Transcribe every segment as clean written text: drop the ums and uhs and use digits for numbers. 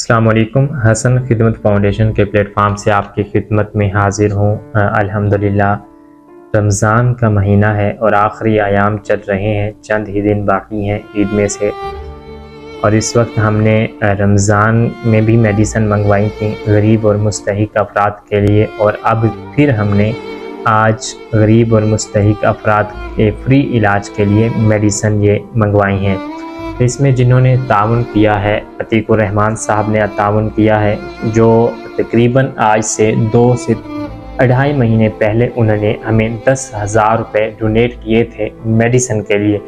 अस्सलाम वालेकुम। हसन खिदमत फाउंडेशन के प्लेटफॉर्म से आपकी खिदमत में हाजिर हूँ। अल्हम्दुलिल्लाह रमज़ान का महीना है और आखिरी आयाम चल रहे हैं, चंद ही दिन बाकी हैं ईद में से। और इस वक्त हमने रमज़ान में भी मेडिसन मंगवाई थी गरीब और मुस्तहिक अफराद के लिए, और अब फिर हमने आज गरीब और मुस्तहिक अफराद के फ्री इलाज के लिए मेडिसन ये मंगवाई हैं। इसमें जिन्होंने ताउन किया है, अतीकुर रहमान साहब ने ताउन किया है, जो तकरीबन आज से 2 से 2.5 महीने पहले उन्होंने हमें 10,000 रुपये डोनेट किए थे मेडिसन के लिए।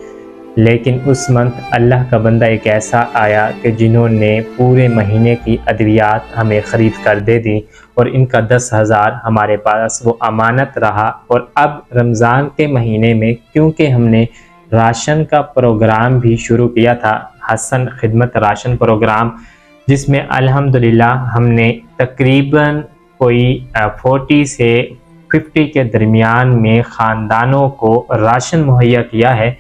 लेकिन उस मंथ अल्लाह का बंदा एक ऐसा आया कि जिन्होंने पूरे महीने की अद्वियात हमें ख़रीद कर दे दी, और इनका 10,000 हमारे पास वो अमानत रहा। और अब रमज़ान के महीने में क्योंकि हमने राशन का प्रोग्राम भी शुरू किया था, हसन खिदमत राशन प्रोग्राम, जिसमें अल्हम्दुलिल्लाह हमने तकरीबन कोई 40 से 50 के दरमियान में ख़ानदानों को राशन मुहैया किया है।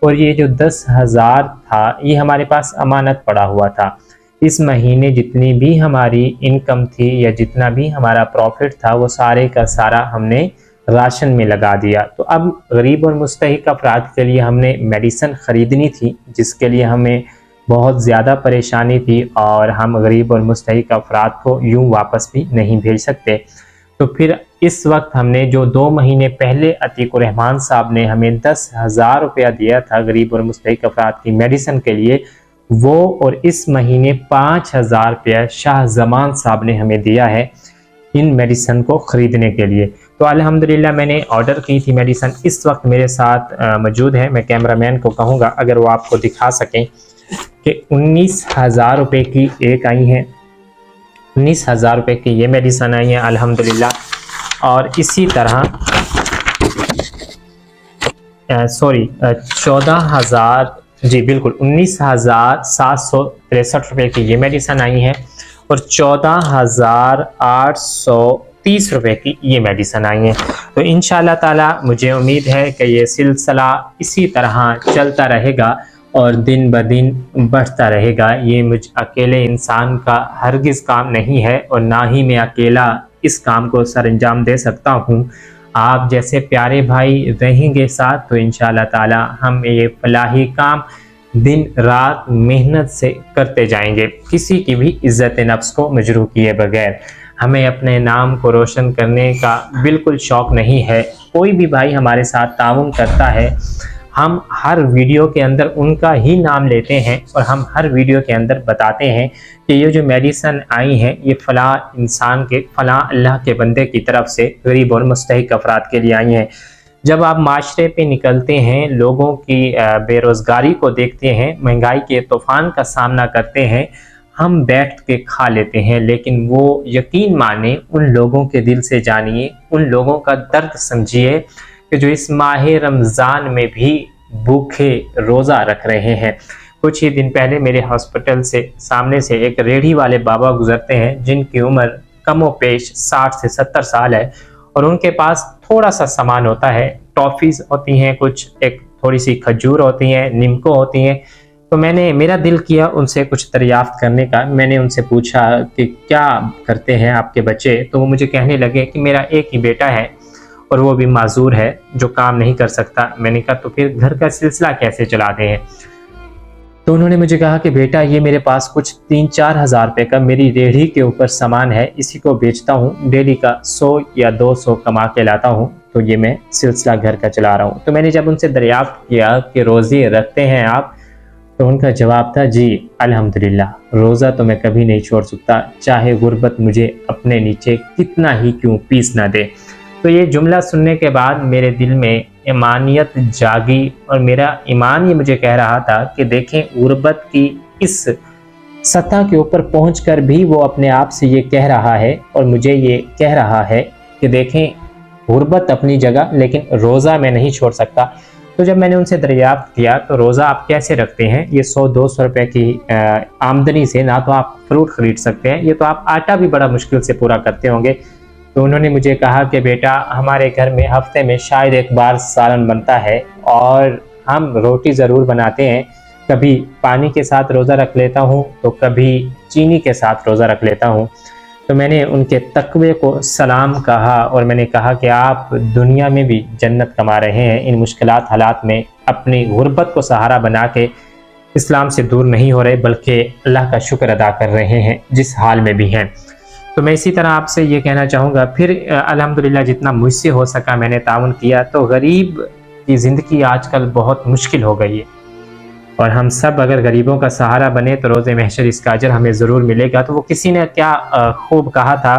और ये जो 10,000 था ये हमारे पास अमानत पड़ा हुआ था। इस महीने जितनी भी हमारी इनकम थी या जितना भी हमारा प्रॉफिट था वो सारे का सारा हमने राशन में लगा दिया। तो अब गरीब और मुस्तहिक अफराद के लिए हमने मेडिसन ख़रीदनी थी, जिसके लिए हमें बहुत ज़्यादा परेशानी थी, और हम गरीब और मुस्तहिक अफराद को यूँ वापस भी नहीं भेज सकते। तो फिर इस वक्त हमने जो 2 महीने पहले अतीकुर रहमान साहब ने हमें 10,000 रुपया दिया था गरीब और मुस्तहिक अफराद की मेडिसन के लिए, वो और इस महीने 5,000 रुपया शाह जमान साहब ने हमें दिया है इन मेडिसन को ख़रीदने के लिए। तो अल्हम्दुलिल्लाह मैंने ऑर्डर की थी मेडिसन, इस वक्त मेरे साथ मौजूद है। मैं कैमरामैन को कहूँगा अगर वो आपको दिखा सकें कि 19,000 रुपये की एक आई है, 19,000 रुपये की ये मेडिसन आई है अल्हम्दुलिल्लाह। और इसी तरह 14,000 जी बिल्कुल 19,763 रुपये की ये मेडिसन आई है, और 14,830 रुपये की ये मेडिसन आई है। तो इंशाअल्लाह ताला मुझे उम्मीद है कि ये सिलसिला इसी तरह चलता रहेगा और दिन ब दिन बढ़ता रहेगा। ये मुझ अकेले इंसान का हरगिज़ काम नहीं है, और ना ही मैं अकेला इस काम को सरअंजाम दे सकता हूँ। आप जैसे प्यारे भाई रहेंगे साथ तो इंशाअल्लाह ताला हम ये फलाही काम दिन रात मेहनत से करते जाएंगे, किसी की भी इज़्ज़त नफ्स को मजरूह किए बगैर। हमें अपने नाम को रोशन करने का बिल्कुल शौक़ नहीं है। कोई भी भाई हमारे साथ ताउन करता है, हम हर वीडियो के अंदर उनका ही नाम लेते हैं, और हम हर वीडियो के अंदर बताते हैं कि ये जो मेडिसन आई हैं ये फ़लाँ इंसान के फ़लाँ अल्लाह के बंदे की तरफ से गरीब और मुस्तहिक अफराद के लिए आई हैं। जब आप माशरे पे निकलते हैं, लोगों की बेरोज़गारी को देखते हैं, महंगाई के तूफ़ान का सामना करते हैं, हम बैठ के खा लेते हैं, लेकिन वो यकीन माने उन लोगों के दिल से जानिए, उन लोगों का दर्द समझिए कि जो इस माह रमज़ान में भी भूखे रोज़ा रख रहे हैं। कुछ ही दिन पहले मेरे हॉस्पिटल से सामने से एक रेढ़ी वाले बाबा गुजरते हैं, जिनकी उम्र कमो पेश 60 से 70 साल है, और उनके पास थोड़ा सा सामान होता है, टॉफ़ीज़ होती हैं, कुछ एक थोड़ी सी खजूर होती हैं, निम्को होती हैं। तो मेरा दिल किया उनसे कुछ दरियाफ़्त करने का। मैंने उनसे पूछा कि क्या करते हैं आपके बच्चे, तो वो मुझे कहने लगे कि मेरा एक ही बेटा है और वो भी माजूर है जो काम नहीं कर सकता। मैंने कहा तो फिर घर का सिलसिला कैसे चलाते हैं? तो उन्होंने मुझे कहा कि बेटा ये मेरे पास कुछ 3-4 हज़ार रुपये का मेरी रेढ़ी के ऊपर सामान है, इसी को बेचता हूँ, डेली का 100 या 200 कमा के लाता हूँ, तो ये मैं सिलसिला घर का चला रहा हूँ। तो मैंने जब उनसे दरियाफ्त किया कि रोज़े रखते हैं आप, तो उनका जवाब था जी अल्हम्दुलिल्लाह, रोज़ा तो मैं कभी नहीं छोड़ सकता, चाहे गुर्बत मुझे अपने नीचे कितना ही क्यों पीस ना दे। तो ये जुमला सुनने के बाद मेरे दिल में ईमानियत जागी, और मेरा ईमान ये मुझे कह रहा था कि देखें गुर्बत की इस सतह के ऊपर पहुंचकर भी वो अपने आप से ये कह रहा है, और मुझे ये कह रहा है कि देखें गुर्बत अपनी जगह, लेकिन रोज़ा मैं नहीं छोड़ सकता। तो जब मैंने उनसे दरियाफ्त किया तो रोज़ा आप कैसे रखते हैं, ये 100-200 रुपये की आमदनी से ना तो आप फ्रूट ख़रीद सकते हैं, ये तो आप आटा भी बड़ा मुश्किल से पूरा करते होंगे। तो उन्होंने मुझे कहा कि बेटा हमारे घर में हफ्ते में शायद एक बार सालन बनता है, और हम रोटी ज़रूर बनाते हैं, कभी पानी के साथ रोज़ा रख लेता हूँ, तो कभी चीनी के साथ रोज़ा रख लेता हूँ। तो मैंने उनके तकवे को सलाम कहा और मैंने कहा कि आप दुनिया में भी जन्नत कमा रहे हैं, इन मुश्किलात हालात में अपनी गुर्बत को सहारा बना के इस्लाम से दूर नहीं हो रहे, बल्कि अल्लाह का शुक्र अदा कर रहे हैं जिस हाल में भी हैं। तो मैं इसी तरह आपसे ये कहना चाहूँगा, फिर अल्हम्दुलिल्लाह जितना मुझसे हो सका मैंने ताउन किया। तो गरीब की ज़िंदगी आजकल बहुत मुश्किल हो गई है और हम सब अगर गरीबों का सहारा बने तो रोज़े महशर इसका अजर हमें ज़रूर मिलेगा। तो वो किसी ने क्या खूब कहा था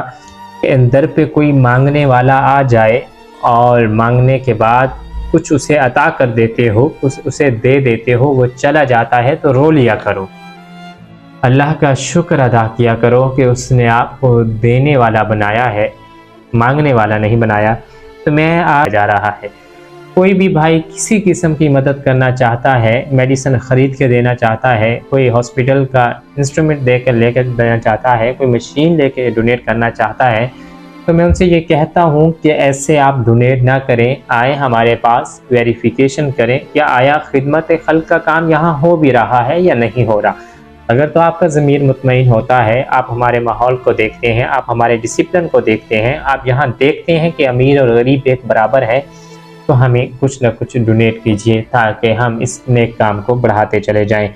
कि दर पे कोई मांगने वाला आ जाए और मांगने के बाद कुछ उसे अता कर देते हो, उसे दे देते हो, वो चला जाता है तो रो लिया करो, अल्लाह का शुक्र अदा किया करो कि उसने आपको देने वाला बनाया है, मांगने वाला नहीं बनाया। तो मैं आ जा रहा है, कोई भी भाई किसी किस्म की मदद करना चाहता है, मेडिसिन ख़रीद के देना चाहता है, कोई हॉस्पिटल का इंस्ट्रूमेंट देकर लेकर देना चाहता है, कोई मशीन लेके डोनेट करना चाहता है, तो मैं उनसे ये कहता हूँ कि ऐसे आप डोनेट ना करें, आए हमारे पास वेरिफिकेशन करें कि आया खिदमत खल्क का काम यहाँ हो भी रहा है या नहीं हो रहा। अगर तो आपका ज़मीर मुतमईन होता है, आप हमारे माहौल को देखते हैं, आप हमारे डिसिप्लिन को देखते हैं, आप यहाँ देखते हैं कि अमीर और गरीब एक बराबर है, तो हमें कुछ न कुछ डोनेट कीजिए ताकि हम इस नेक काम को बढ़ाते चले जाएं।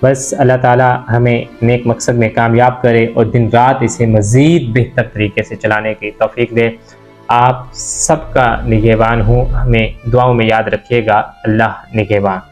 बस अल्लाह ताला हमें नेक मकसद में कामयाब करे और दिन रात इसे मज़ीद बेहतर तरीके से चलाने की तौफीक दे। आप सबका निगहबान हूँ, हमें दुआओं में याद रखिएगा। अल्लाह निगहबान।